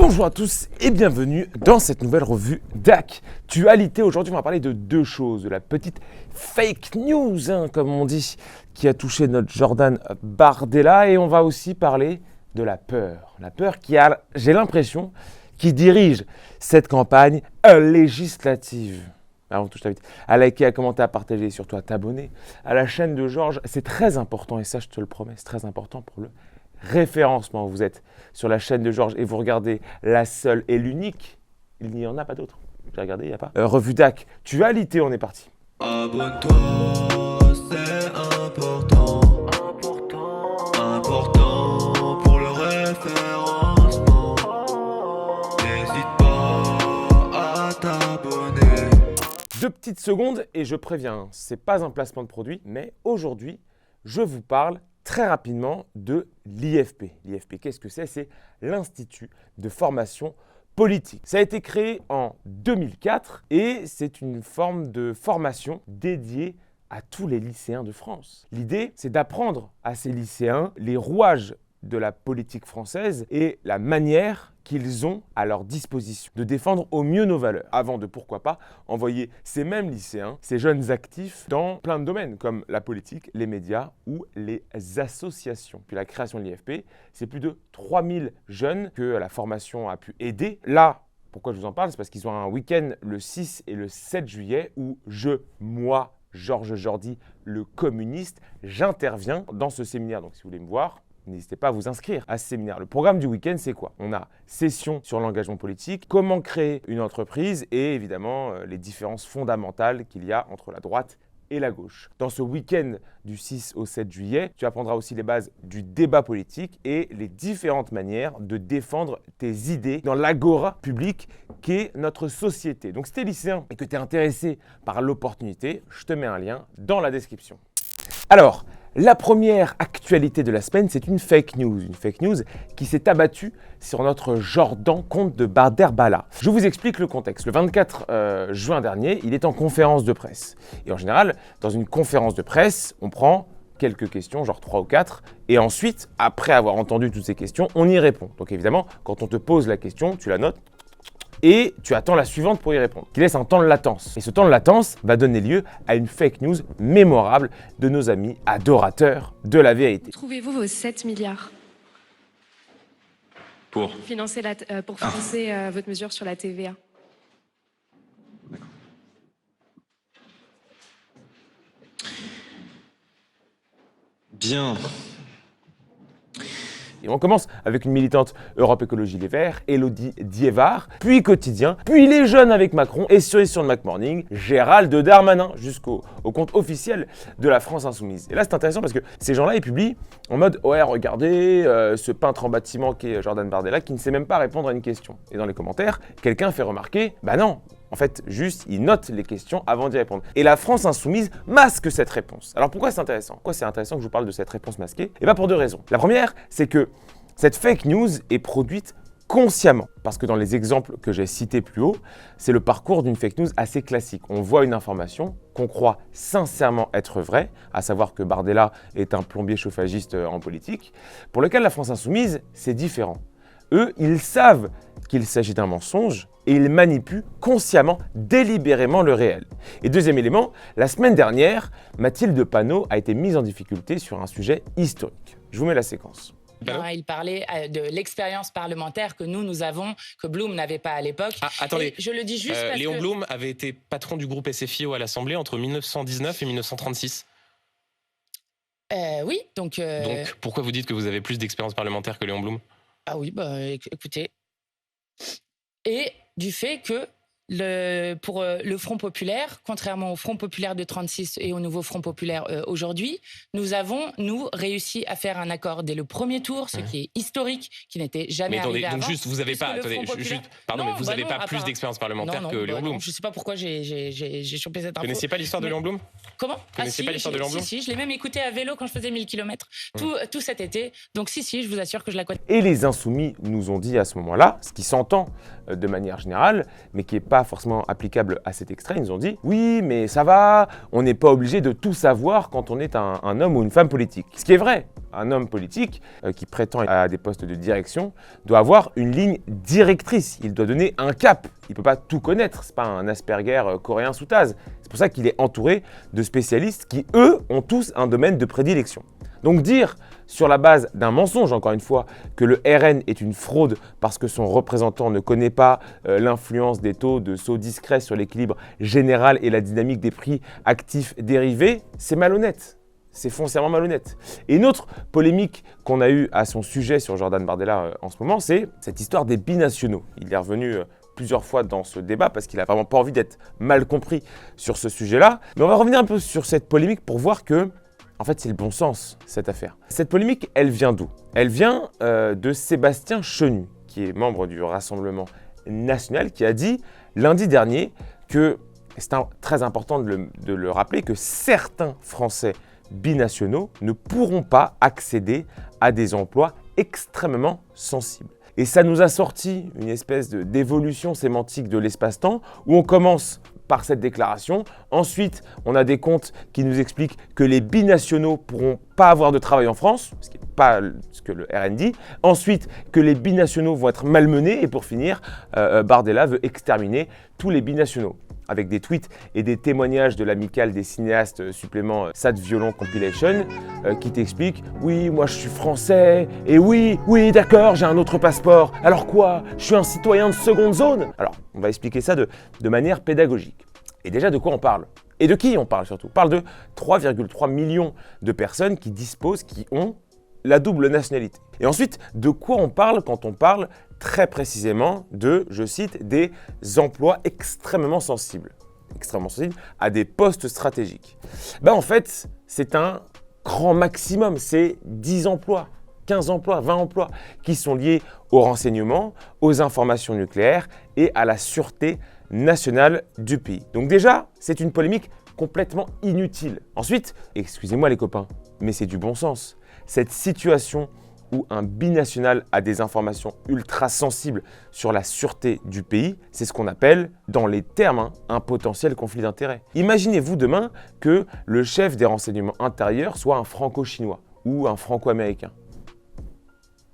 Bonjour à tous et bienvenue dans cette nouvelle revue d'actualité. Aujourd'hui, on va parler de deux choses. De la petite fake news, comme on dit, qui a touché notre Jordan Bardella. Et on va aussi parler de la peur. La peur qui a, j'ai l'impression, qui dirige cette campagne législative. Avant tout, je t'invite à liker, à commenter, à partager et surtout à t'abonner à la chaîne de Georges. C'est très important et ça, je te le promets, c'est très important pour le référencement. Vous êtes sur la chaîne de Georges et vous regardez la seule et l'unique. Il n'y en a pas d'autre. J'ai regardé, il n'y a pas. Revue d'actualité, on est parti. Abonne-toi, c'est important. Important pour le référencement. N'hésite pas à t'abonner. 2 petites secondes et je préviens, c'est pas un placement de produit, mais aujourd'hui, je vous parle très rapidement de l'IFP. L'IFP, qu'est-ce que c'est? C'est l'Institut de formation politique. Ça a été créé en 2004 et c'est une forme de formation dédiée à tous les lycéens de France. L'idée, c'est d'apprendre à ces lycéens les rouages de la politique française et la manière qu'ils ont à leur disposition de défendre au mieux nos valeurs, avant de, pourquoi pas, envoyer ces mêmes lycéens, ces jeunes actifs, dans plein de domaines, comme la politique, les médias ou les associations. Puis la création de l'IFP, c'est plus de 3000 jeunes que la formation a pu aider. Là, pourquoi je vous en parle? C'est parce qu'ils ont un week-end le 6 et le 7 juillet où moi, Georges Jordi, le communiste, j'interviens dans ce séminaire. Donc si vous voulez me voir, n'hésitez pas à vous inscrire à ce séminaire. Le programme du week-end, c'est quoi? On a session sur l'engagement politique, comment créer une entreprise et évidemment les différences fondamentales qu'il y a entre la droite et la gauche. Dans ce week-end du 6 au 7 juillet, tu apprendras aussi les bases du débat politique et les différentes manières de défendre tes idées dans l'agora publique qu'est notre société. Donc si tu es lycéen et que tu es intéressé par l'opportunité, je te mets un lien dans la description. Alors, la première actualité de la semaine, c'est une fake news qui s'est abattue sur notre Jordan, comte de Bardella. Je vous explique le contexte. Le 24 juin dernier, il est en conférence de presse. Et en général, dans une conférence de presse, on prend quelques questions, genre 3 ou 4, et ensuite, après avoir entendu toutes ces questions, on y répond. Donc évidemment, quand on te pose la question, tu la notes, et tu attends la suivante pour y répondre, qui laisse un temps de latence. Et ce temps de latence va donner lieu à une fake news mémorable de nos amis adorateurs de la vérité. Trouvez-vous vos 7 milliards Pour financer votre mesure sur la TVA? Bien. Et on commence avec une militante Europe Écologie Les Verts, Élodie Diévard, puis Quotidien, puis Les Jeunes avec Macron et cerise sur le McMorning, Gérald Darmanin, jusqu'au compte officiel de la France Insoumise. Et là, c'est intéressant parce que ces gens-là, ils publient en mode « Ouais, regardez, ce peintre en bâtiment qui est Jordan Bardella qui ne sait même pas répondre à une question. » Et dans les commentaires, quelqu'un fait remarquer « Bah non !» En fait, juste, il note les questions avant d'y répondre. Et la France Insoumise masque cette réponse. Alors pourquoi c'est intéressant? Pourquoi c'est intéressant que je vous parle de cette réponse masquée? Et bien pour 2 raisons. La première, c'est que cette fake news est produite consciemment. Parce que dans les exemples que j'ai cités plus haut, c'est le parcours d'une fake news assez classique. On voit une information qu'on croit sincèrement être vraie, à savoir que Bardella est un plombier chauffagiste en politique, pour lequel la France Insoumise, c'est différent. Eux, ils savent qu'il s'agit d'un mensonge et ils manipulent consciemment, délibérément le réel. Et deuxième élément, la semaine dernière, Mathilde Panot a été mise en difficulté sur un sujet historique. Je vous mets la séquence. Il parlait de l'expérience parlementaire que nous avons, que Blum n'avait pas à l'époque. Ah, attendez, et je le dis juste parce Léon que... Blum avait été patron du groupe SFIO à l'Assemblée entre 1919 et 1936. Oui, donc... Donc, pourquoi vous dites que vous avez plus d'expérience parlementaire que Léon Blum? Ah oui, écoutez. Et du fait que pour le Front Populaire, contrairement au Front Populaire de 36 et au nouveau Front Populaire aujourd'hui, nous avons, réussi à faire un accord dès le premier tour, ce qui est historique, qui n'était jamais arrivé avant. Donc juste, vous n'avez pas, attendez, pardon, mais vous n'avez pas plus d'expérience parlementaire que Léon Blum. Je ne sais pas pourquoi j'ai chopé cette info. Vous connaissez pas l'histoire de Léon Blum? Comment? Vous connaissez pas l'histoire de Léon Blum? Si, je l'ai même écouté à vélo quand je faisais 1000 km tout cet été. Donc si, je vous assure que je la connais. Et les Insoumis nous ont dit à ce moment-là, ce qui s'entend de manière générale, mais qui n'est pas forcément applicable à cet extrait. Ils nous ont dit « Oui, mais ça va, on n'est pas obligé de tout savoir quand on est un homme ou une femme politique. » Ce qui est vrai, un homme politique qui prétend à des postes de direction doit avoir une ligne directrice. Il doit donner un cap. Il ne peut pas tout connaître. Ce n'est pas un Asperger coréen sous Taz. C'est pour ça qu'il est entouré de spécialistes qui, eux, ont tous un domaine de prédilection. Donc dire, sur la base d'un mensonge, encore une fois, que le RN est une fraude parce que son représentant ne connaît pas l'influence des taux de saut discret sur l'équilibre général et la dynamique des prix actifs dérivés, c'est malhonnête. C'est foncièrement malhonnête. Et une autre polémique qu'on a eue à son sujet sur Jordan Bardella en ce moment, c'est cette histoire des binationaux. Il est revenu plusieurs fois dans ce débat parce qu'il n'a vraiment pas envie d'être mal compris sur ce sujet-là. Mais on va revenir un peu sur cette polémique pour voir que en fait, c'est le bon sens, cette affaire. Cette polémique, elle vient d'où? Elle vient de Sébastien Chenu, qui est membre du Rassemblement national, qui a dit lundi dernier que, c'est très important de le rappeler, que certains Français binationaux ne pourront pas accéder à des emplois extrêmement sensibles. Et ça nous a sorti une espèce d'évolution sémantique de l'espace-temps, où on commence par cette déclaration. Ensuite, on a des comptes qui nous expliquent que les binationaux ne pourront pas avoir de travail en France, ce qui n'est pas ce que le RN dit. Ensuite, que les binationaux vont être malmenés. Et pour finir, Bardella veut exterminer tous les binationaux. Avec des tweets et des témoignages de l'amicale des cinéastes supplément Sad Violon Compilation qui t'expliquent « Oui, moi je suis français, et oui, d'accord, j'ai un autre passeport. Alors quoi? Je suis un citoyen de seconde zone ?» Alors, on va expliquer ça de manière pédagogique. Et déjà, de quoi on parle? Et de qui on parle surtout? On parle de 3,3 millions de personnes qui disposent, qui ont la double nationalité. Et ensuite, de quoi on parle quand on parle très précisément de, je cite, des emplois extrêmement sensibles à des postes stratégiques? En fait, c'est un grand maximum, c'est 10 emplois, 15 emplois, 20 emplois qui sont liés au renseignement, aux informations nucléaires et à la sûreté nationale du pays. Donc déjà, c'est une polémique complètement inutile. Ensuite, excusez-moi les copains, mais c'est du bon sens. Cette situation où un binational a des informations ultra sensibles sur la sûreté du pays, c'est ce qu'on appelle, dans les termes, un potentiel conflit d'intérêts. Imaginez-vous demain que le chef des renseignements intérieurs soit un franco-chinois ou un franco-américain.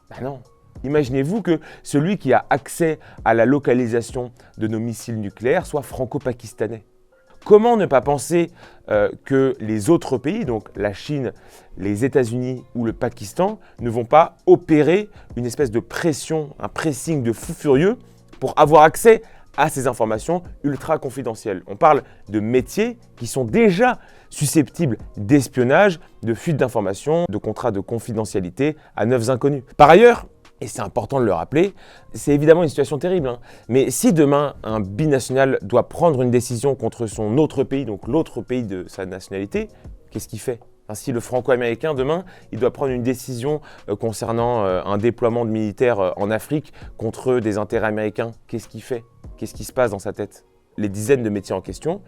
Ben non. Imaginez-vous que celui qui a accès à la localisation de nos missiles nucléaires soit franco-pakistanais. Comment ne pas penser que les autres pays, donc la Chine, les États-Unis ou le Pakistan, ne vont pas opérer une espèce de pression, un pressing de fou furieux pour avoir accès à ces informations ultra confidentielles? On parle de métiers qui sont déjà susceptibles d'espionnage, de fuite d'informations, de contrats de confidentialité à neufs inconnus. Par ailleurs, et c'est important de le rappeler, c'est évidemment une situation terrible. Mais si demain, un binational doit prendre une décision contre son autre pays, donc l'autre pays de sa nationalité, qu'est-ce qu'il fait? Si le franco-américain, demain, il doit prendre une décision concernant un déploiement de militaires en Afrique contre des intérêts américains, qu'est-ce qu'il fait? Qu'est-ce qui se passe dans sa tête? Les dizaines de métiers en question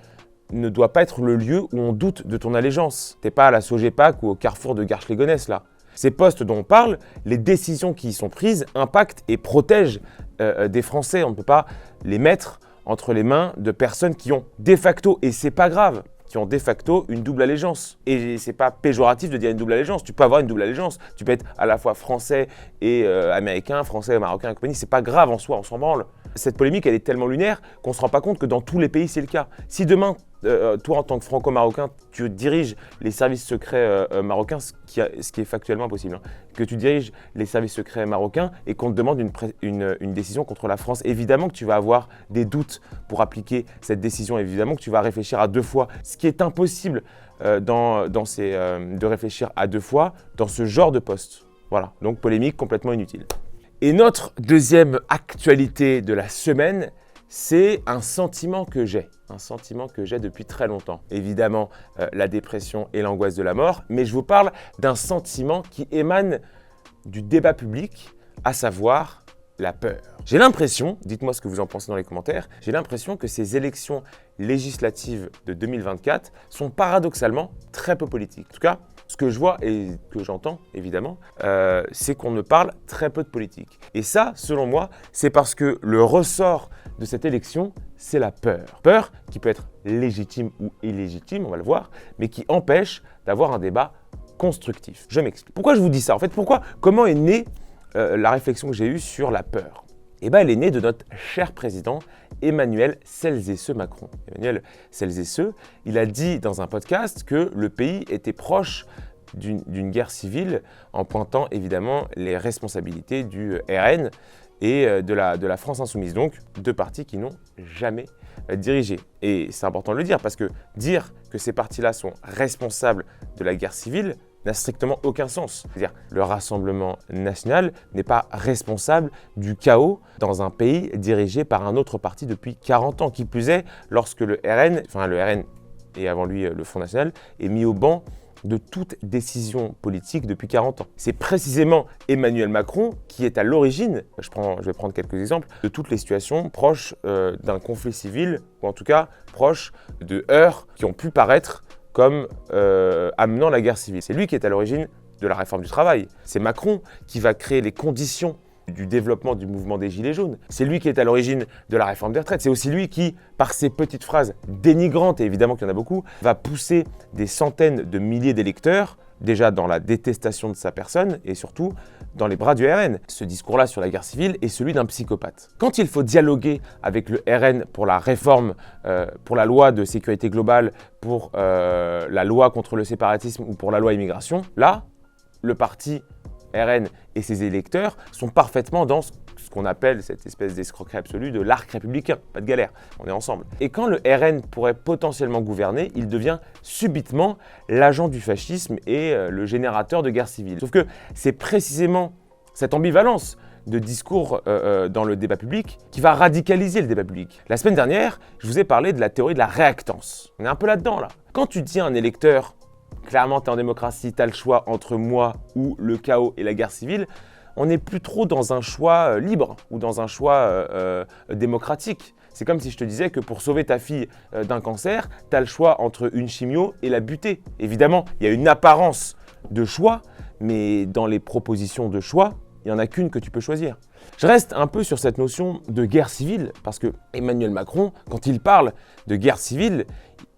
ne doivent pas être le lieu où on doute de ton allégeance. T'es pas à la Sogepac ou au carrefour de Garches-les-Gonesse, là. Ces postes dont on parle, les décisions qui y sont prises impactent et protègent des Français. On ne peut pas les mettre entre les mains de personnes qui ont de facto, et c'est pas grave, qui ont de facto une double allégeance. Et c'est pas péjoratif de dire une double allégeance. Tu peux avoir une double allégeance. Tu peux être à la fois français et américain, français et marocain et compagnie. C'est pas grave en soi, on s'en branle. Cette polémique, elle est tellement lunaire qu'on ne se rend pas compte que dans tous les pays, c'est le cas. Si demain, toi, en tant que franco-marocain, tu diriges les services secrets marocains, ce qui est factuellement impossible, que tu diriges les services secrets marocains et qu'on te demande une décision contre la France, évidemment que tu vas avoir des doutes pour appliquer cette décision, évidemment que tu vas réfléchir à deux fois, ce qui est impossible de réfléchir à deux fois dans ce genre de poste. Voilà, donc polémique complètement inutile. Et notre deuxième actualité de la semaine, c'est un sentiment que j'ai depuis très longtemps. Évidemment, la dépression et l'angoisse de la mort, mais je vous parle d'un sentiment qui émane du débat public, à savoir la peur. J'ai l'impression, dites-moi ce que vous en pensez dans les commentaires, j'ai l'impression que ces élections législatives de 2024 sont paradoxalement très peu politiques. En tout cas, Ce que je vois et que j'entends, évidemment, c'est qu'on ne parle très peu de politique. Et ça, selon moi, c'est parce que le ressort de cette élection, c'est la peur. Peur qui peut être légitime ou illégitime, on va le voir, mais qui empêche d'avoir un débat constructif. Je m'explique. Pourquoi je vous dis ça? En fait, comment est née la réflexion que j'ai eue sur la peur? Eh bien, elle est née de notre cher président Emmanuel Celles-et-Ceux Macron. Emmanuel Celles-et-Ceux, il a dit dans un podcast que le pays était proche d'une guerre civile en pointant évidemment les responsabilités du RN et de la France Insoumise. Donc, deux partis qui n'ont jamais dirigé. Et c'est important de le dire parce que dire que ces partis-là sont responsables de la guerre civile n'a strictement aucun sens. C'est-à-dire, le Rassemblement national n'est pas responsable du chaos dans un pays dirigé par un autre parti depuis 40 ans. Qui plus est, lorsque le RN et avant lui le Front national, est mis au banc de toute décision politique depuis 40 ans. C'est précisément Emmanuel Macron qui est à l'origine, je vais prendre quelques exemples, de toutes les situations proches d'un conflit civil, ou en tout cas proches de heurts qui ont pu paraître comme amenant la guerre civile. C'est lui qui est à l'origine de la réforme du travail. C'est Macron qui va créer les conditions du développement du mouvement des Gilets jaunes. C'est lui qui est à l'origine de la réforme des retraites. C'est aussi lui qui, par ses petites phrases dénigrantes, et évidemment qu'il y en a beaucoup, va pousser des centaines de milliers d'électeurs, déjà dans la détestation de sa personne et surtout dans les bras du RN. Ce discours-là sur la guerre civile est celui d'un psychopathe. Quand il faut dialoguer avec le RN pour la réforme, pour la loi de sécurité globale, pour la loi contre le séparatisme ou pour la loi immigration, là, le parti RN et ses électeurs sont parfaitement dans ce qu'on appelle cette espèce d'escroquerie absolue de l'arc républicain. Pas de galère, on est ensemble. Et quand le RN pourrait potentiellement gouverner, il devient subitement l'agent du fascisme et le générateur de guerre civile. Sauf que c'est précisément cette ambivalence de discours dans le débat public qui va radicaliser le débat public. La semaine dernière, je vous ai parlé de la théorie de la réactance. On est un peu là-dedans, là. Quand tu dis à un électeur clairement, tu es en démocratie, tu as le choix entre moi ou le chaos et la guerre civile, on n'est plus trop dans un choix libre ou dans un choix démocratique. C'est comme si je te disais que pour sauver ta fille d'un cancer, tu as le choix entre une chimio et la buter. Évidemment, il y a une apparence de choix, mais dans les propositions de choix, il n'y en a qu'une que tu peux choisir. Je reste un peu sur cette notion de guerre civile, parce que Emmanuel Macron, quand il parle de guerre civile,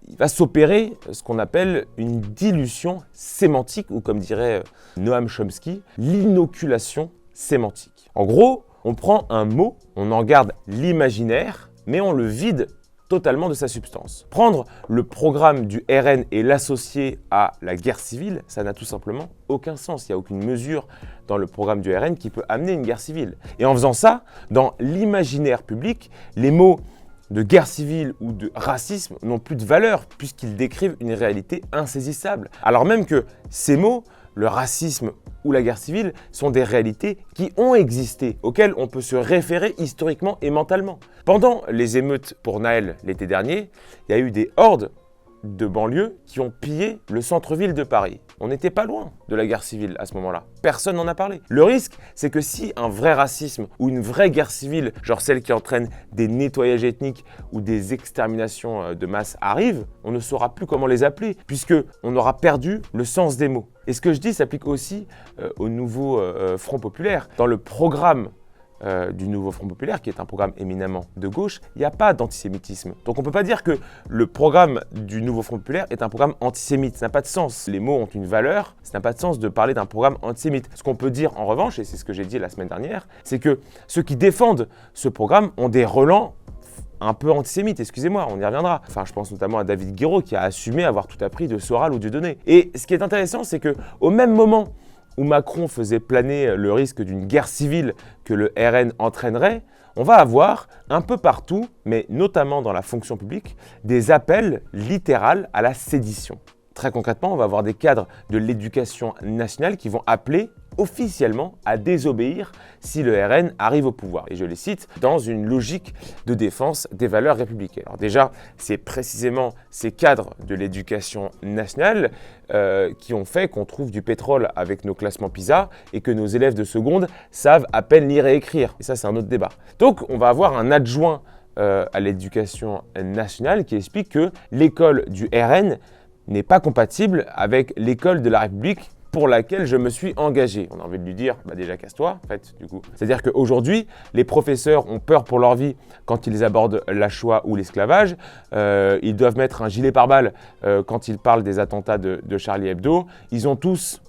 il va s'opérer ce qu'on appelle une dilution sémantique, ou comme dirait Noam Chomsky, l'inoculation sémantique. En gros, on prend un mot, on en garde l'imaginaire, mais on le vide totalement de sa substance. Prendre le programme du RN et l'associer à la guerre civile, ça n'a tout simplement aucun sens. Il n'y a aucune mesure dans le programme du RN qui peut amener une guerre civile. Et en faisant ça, dans l'imaginaire public, les mots de guerre civile ou de racisme n'ont plus de valeur puisqu'ils décrivent une réalité insaisissable. Alors même que ces mots, le racisme ou la guerre civile, sont des réalités qui ont existé, auxquelles on peut se référer historiquement et mentalement. Pendant les émeutes pour Naël l'été dernier, il y a eu des hordes de banlieues qui ont pillé le centre-ville de Paris. On n'était pas loin de la guerre civile à ce moment-là. Personne n'en a parlé. Le risque, c'est que si un vrai racisme ou une vraie guerre civile, genre celle qui entraîne des nettoyages ethniques ou des exterminations de masse arrive, on ne saura plus comment les appeler, puisqu'on aura perdu le sens des mots. Et ce que je dis s'applique aussi au nouveau Front populaire. Dans le programme du nouveau Front populaire, qui est un programme éminemment de gauche, il n'y a pas d'antisémitisme. Donc on ne peut pas dire que le programme du nouveau Front populaire est un programme antisémite. Ça n'a pas de sens. Les mots ont une valeur, ça n'a pas de sens de parler d'un programme antisémite. Ce qu'on peut dire en revanche, et c'est ce que j'ai dit la semaine dernière, c'est que ceux qui défendent ce programme ont des relents un peu antisémites, excusez-moi, on y reviendra. Enfin, je pense notamment à David Guiraud qui a assumé avoir tout appris de Soral ou Dieudonné. Et ce qui est intéressant, c'est qu'au même moment où Macron faisait planer le risque d'une guerre civile que le RN entraînerait, on va avoir un peu partout, mais notamment dans la fonction publique, des appels littéraux à la sédition. Très concrètement, on va avoir des cadres de l'éducation nationale qui vont appeler officiellement à désobéir si le RN arrive au pouvoir. Et je les cite dans une logique de défense des valeurs républicaines. Alors déjà, c'est précisément ces cadres de l'éducation nationale qui ont fait qu'on trouve du pétrole avec nos classements PISA et que nos élèves de seconde savent à peine lire et écrire. Et ça, c'est un autre débat. Donc, on va avoir un adjoint à l'éducation nationale qui explique que l'école du RN n'est pas compatible avec l'école de la République pour laquelle je me suis engagé. On a envie de lui dire, déjà casse-toi, en fait, du coup. C'est-à-dire qu'aujourd'hui, les professeurs ont peur pour leur vie quand ils abordent la Shoah ou l'esclavage. Ils doivent mettre un gilet pare-balles quand ils parlent des attentats de Charlie Hebdo. Ils ont tous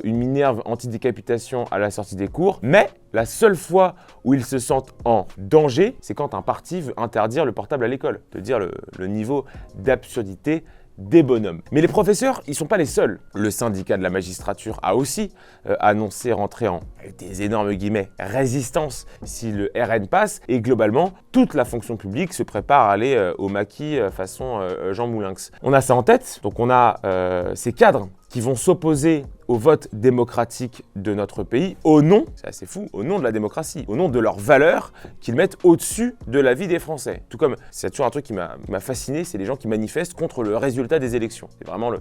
une minerve anti-décapitation à la sortie des cours. Mais la seule fois où ils se sentent en danger, c'est quand un parti veut interdire le portable à l'école. De dire le niveau d'absurdité des bonhommes. Mais les professeurs, ils ne sont pas les seuls. Le syndicat de la magistrature a aussi annoncé rentrer en, avec des énormes guillemets, résistance si le RN passe. Et globalement, toute la fonction publique se prépare à aller au maquis façon Jean Moulinx. On a ça en tête, donc on a ces cadres qui vont s'opposer au vote démocratique de notre pays au nom, c'est assez fou, au nom de la démocratie, au nom de leurs valeurs qu'ils mettent au-dessus de la vie des Français. Tout comme, c'est toujours un truc qui m'a fasciné, c'est les gens qui manifestent contre le résultat des élections. C'est vraiment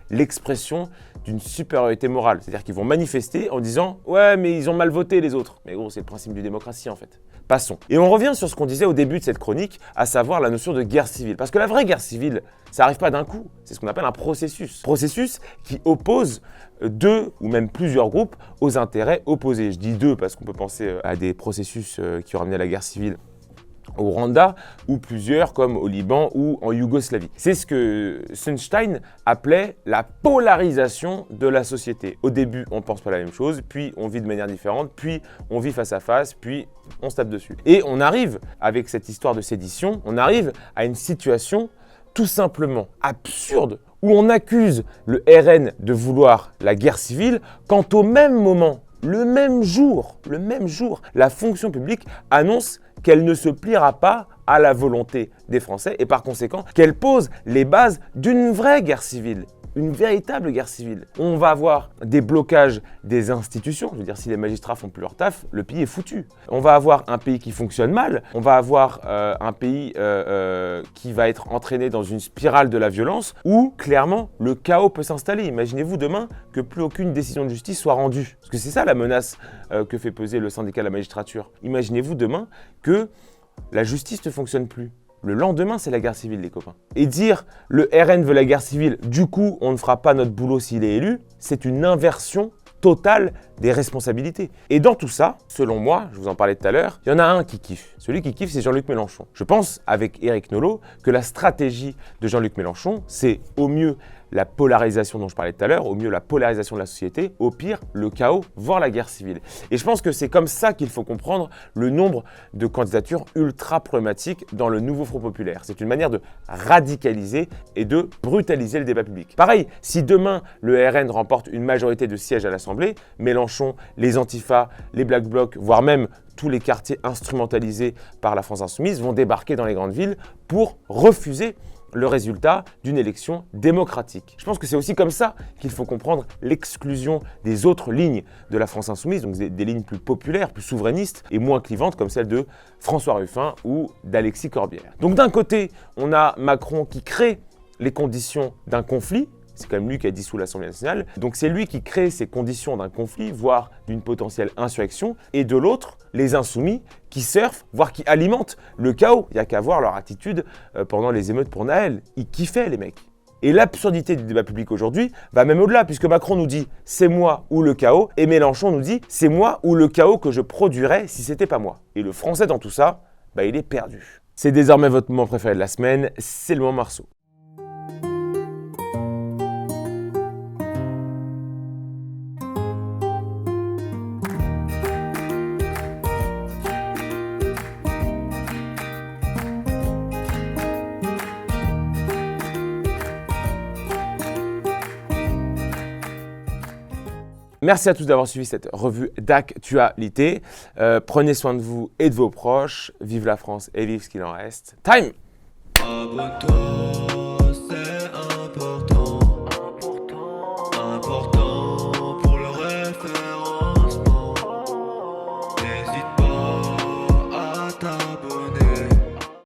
l'expression d'une supériorité morale. C'est-à-dire qu'ils vont manifester en disant « Ouais, mais ils ont mal voté les autres ». Mais gros, c'est le principe de démocratie en fait. Passons. Et on revient sur ce qu'on disait au début de cette chronique, à savoir la notion de guerre civile. Parce que la vraie guerre civile, ça n'arrive pas d'un coup. C'est ce qu'on appelle un processus. Processus qui oppose deux ou même plusieurs groupes aux intérêts opposés. Je dis deux parce qu'on peut penser à des processus qui ont ramené à la guerre civile au Rwanda, ou plusieurs comme au Liban ou en Yougoslavie. C'est ce que Sunstein appelait la polarisation de la société. Au début, on ne pense pas la même chose, puis on vit de manière différente, puis on vit face à face, puis on se tape dessus. Et on arrive, avec cette histoire de sédition, on arrive à une situation tout simplement absurde, où on accuse le RN de vouloir la guerre civile, quand au même moment, le même jour, la fonction publique annonce qu'elle ne se pliera pas à la volonté des Français et par conséquent qu'elle pose les bases d'une vraie guerre civile, une véritable guerre civile. On va avoir des blocages des institutions, je veux dire si les magistrats font plus leur taf, le pays est foutu. On va avoir un pays qui fonctionne mal, on va avoir un pays qui va être entraîné dans une spirale de la violence où clairement le chaos peut s'installer. Imaginez-vous demain que plus aucune décision de justice soit rendue. Parce que c'est ça la menace que fait peser le syndicat de la magistrature. Imaginez-vous demain que la justice ne fonctionne plus. Le lendemain, c'est la guerre civile, les copains. Et dire le RN veut la guerre civile, du coup, on ne fera pas notre boulot s'il est élu, c'est une inversion totale des responsabilités. Et dans tout ça, selon moi, je vous en parlais tout à l'heure, il y en a un qui kiffe. Celui qui kiffe, c'est Jean-Luc Mélenchon. Je pense, avec Éric Nolot, que la stratégie de Jean-Luc Mélenchon, c'est au mieux la polarisation dont je parlais tout à l'heure, au mieux la polarisation de la société, au pire le chaos, voire la guerre civile. Et je pense que c'est comme ça qu'il faut comprendre le nombre de candidatures ultra problématiques dans le nouveau Front populaire. C'est une manière de radicaliser et de brutaliser le débat public. Pareil, si demain le RN remporte une majorité de sièges à l'Assemblée, Mélenchon, les Antifas, les Black Blocs, voire même tous les quartiers instrumentalisés par la France Insoumise vont débarquer dans les grandes villes pour refuser le résultat d'une élection démocratique. Je pense que c'est aussi comme ça qu'il faut comprendre l'exclusion des autres lignes de la France Insoumise, donc des lignes plus populaires, plus souverainistes et moins clivantes comme celle de François Ruffin ou d'Alexis Corbière. Donc d'un côté, on a Macron qui crée les conditions d'un conflit. C'est quand même lui qui a dissous l'Assemblée nationale. Donc c'est lui qui crée ces conditions d'un conflit, voire d'une potentielle insurrection. Et de l'autre, les insoumis qui surfent, voire qui alimentent le chaos. Il n'y a qu'à voir leur attitude pendant les émeutes pour Naël. Ils kiffaient les mecs. Et l'absurdité du débat public aujourd'hui va même au-delà, puisque Macron nous dit « c'est moi ou le chaos » et Mélenchon nous dit « c'est moi ou le chaos que je produirais si c'était pas moi ». Et le français dans tout ça, il est perdu. C'est désormais votre moment préféré de la semaine, c'est le moment Marceau. Merci à tous d'avoir suivi cette revue d'actualité. Prenez soin de vous et de vos proches. Vive la France et vive ce qu'il en reste. Time! Abonne-toi, c'est important.